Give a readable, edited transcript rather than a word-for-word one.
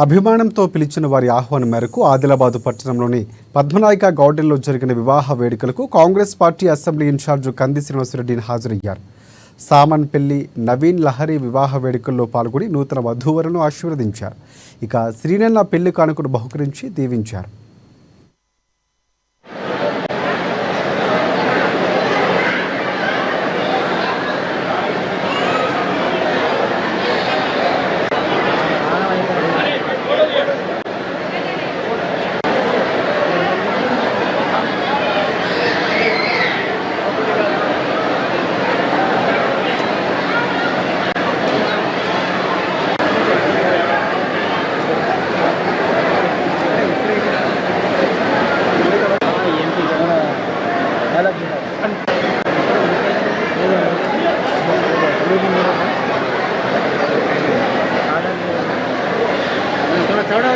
అభిమానంతో పిలిచిన వారి ఆహ్వానం మేరకు ఆదిలాబాద్ పట్టణంలోని పద్మనాయక గార్డెన్లో జరిగిన వివాహ వేడుకలకు కాంగ్రెస్ పార్టీ అసెంబ్లీ ఇన్ఛార్జ్ కంది శ్రీనివాసరెడ్డి హాజరయ్యారు. సామన్ పెళ్లి నవీన్ లహరి వివాహ వేడుకల్లో పాల్గొని నూతన వధూవరులను ఆశీర్వదించారు. ఇక శ్రీనన్న పెళ్లి కానుకను బహుకరించి దీవించారు. थोड़ा